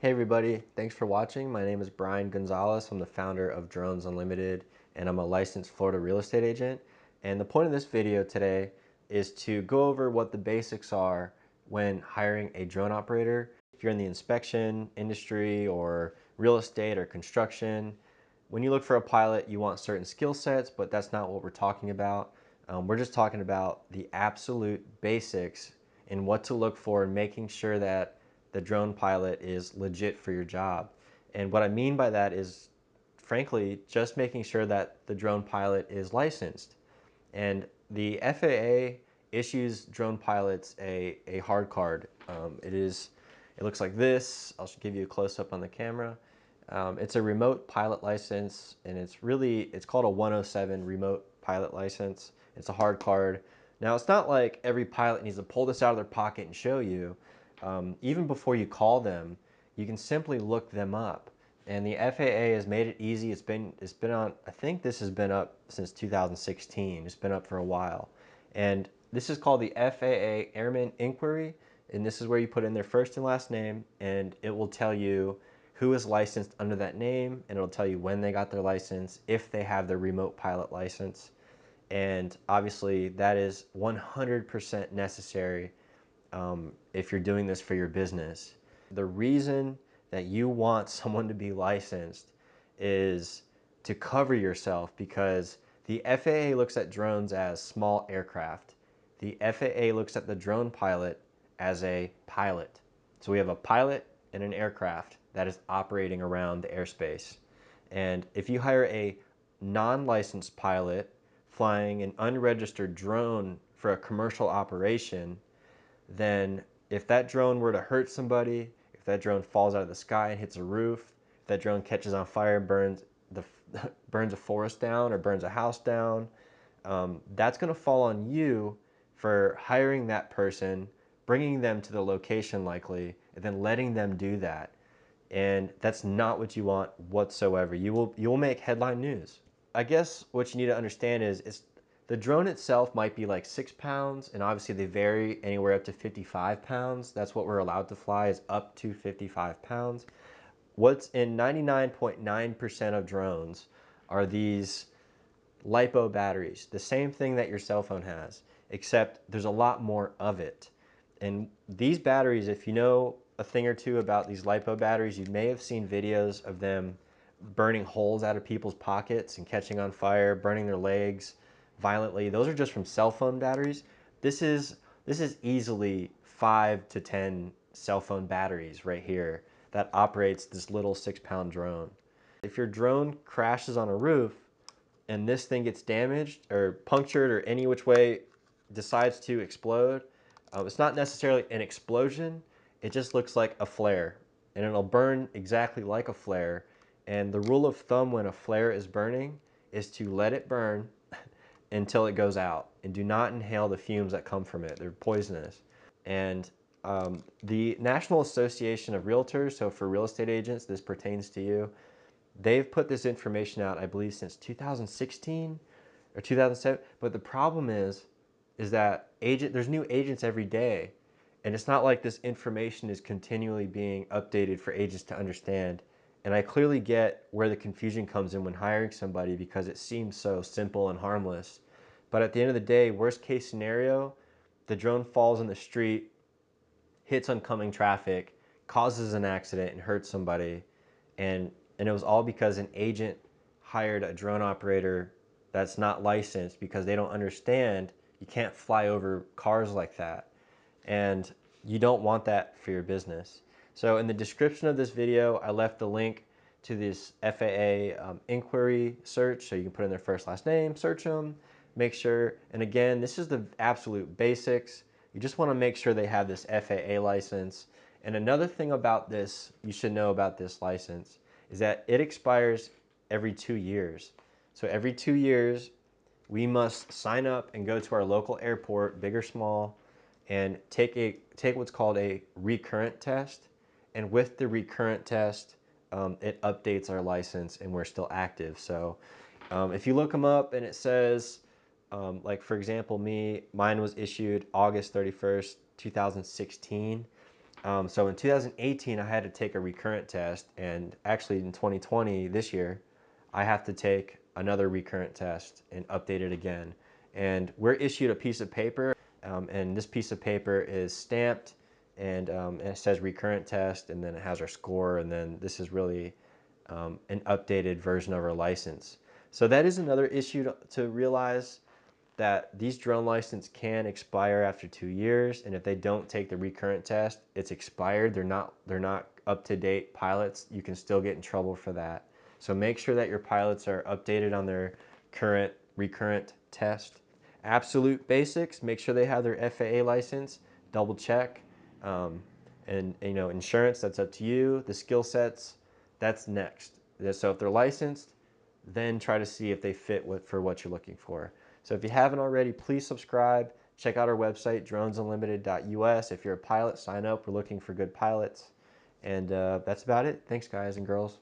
Hey everybody, thanks for watching. My name is Brian Gonzalez. I'm the founder of Drones Unlimited and I'm a licensed Florida real estate agent. And the point of this video today is to go over what the basics are when hiring a drone operator. If you're in the inspection industry or real estate or construction, when you look for a pilot, you want certain skill sets, but that's not what we're talking about. We're just talking about the absolute basics and what to look for and making sure that the drone pilot is legit for your job. And what I mean by that is, frankly, just making sure that the drone pilot is licensed. And the FAA issues drone pilots a hard card. It looks like this. I'll give you a close-up on the camera. It's a remote pilot license, and it's called a 107 remote pilot license. It's a hard card. Now, it's not like every pilot needs to pull this out of their pocket and show you. Even before you call them, you can simply look them up. And the FAA has made it easy. It's been on, I think this has been up since 2016. It's been up for a while. And this is called the FAA Airman Inquiry. And this is where you put in their first and last name, and it will tell you who is licensed under that name, and it'll tell you when they got their license, if they have their remote pilot license. And obviously that is 100% necessary if you're doing this for your business. The reason that you want someone to be licensed is to cover yourself, because the FAA looks at drones as small aircraft. The FAA looks at the drone pilot as a pilot. So we have a pilot and an aircraft that is operating around the airspace. And if you hire a non-licensed pilot flying an unregistered drone for a commercial operation, then if that drone were to hurt somebody, if that drone falls out of the sky and hits a roof, if that drone catches on fire and burns a forest down or burns a house down, that's going to fall on you for hiring that person, bringing them to the location likely, and then letting them do that. And that's not what you want whatsoever. You will make headline news. I guess what you need to understand is the drone itself might be like 6 pounds, and obviously they vary anywhere up to 55 pounds. That's what we're allowed to fly, is up to 55 pounds. What's in 99.9% of drones are these Lipo batteries, the same thing that your cell phone has, except there's a lot more of it. And these batteries, if you know a thing or two about these Lipo batteries, you may have seen videos of them burning holes out of people's pockets and catching on fire, burning their legs violently. Those are just from cell phone batteries. This is easily 5 to 10 cell phone batteries right here that operates this little 6-pound drone. If your drone crashes on a roof and this thing gets damaged or punctured or any which way decides to explode, it's not necessarily an explosion. It just looks like a flare, and it'll burn exactly like a flare. And the rule of thumb when a flare is burning is to let it burn until it goes out, and do not inhale the fumes that come from it. They're poisonous. And the National Association of Realtors, so for real estate agents, this pertains to you. They've put this information out, I believe, since 2016 or 2007. But the problem is that there's new agents every day. And it's not like this information is continually being updated for agents to understand. And I clearly get where the confusion comes in when hiring somebody, because it seems so simple and harmless. But at the end of the day, worst case scenario, the drone falls in the street, hits oncoming traffic, causes an accident, and hurts somebody. And it was all because an agent hired a drone operator that's not licensed, because they don't understand you can't fly over cars like that. And you don't want that for your business. So in the description of this video, I left the link to this FAA inquiry search. So you can put in their first, last name, search them, make sure. And again, this is the absolute basics. You just want to make sure they have this FAA license. And another thing about this, you should know about this license, is that it expires every 2 years. So every 2 years, we must sign up and go to our local airport, big or small, and take what's called a recurrent test. And with the recurrent test, it updates our license and we're still active. So if you look them up and it says, like for example, mine was issued August 31st, 2016. So in 2018, I had to take a recurrent test, and actually in 2020, this year, I have to take another recurrent test and update it again. And we're issued a piece of paper, and this piece of paper is stamped, and it says recurrent test, and then it has our score, and then this is really an updated version of our license. So that is another issue to realize, that these drone license can expire after 2 years, and if they don't take the recurrent test, it's expired. They're not up to date pilots. You can still get in trouble for that. So make sure that your pilots are updated on their current recurrent test. Absolute basics, make sure they have their FAA license, double check. And insurance, that's up to you. The skill sets, that's next. So if they're licensed, then try to see if they fit for what you're looking for. So if you haven't already, please subscribe. Check out our website, dronesunlimited.us. If you're a pilot, sign up. We're looking for good pilots. And that's about it. Thanks, guys and girls.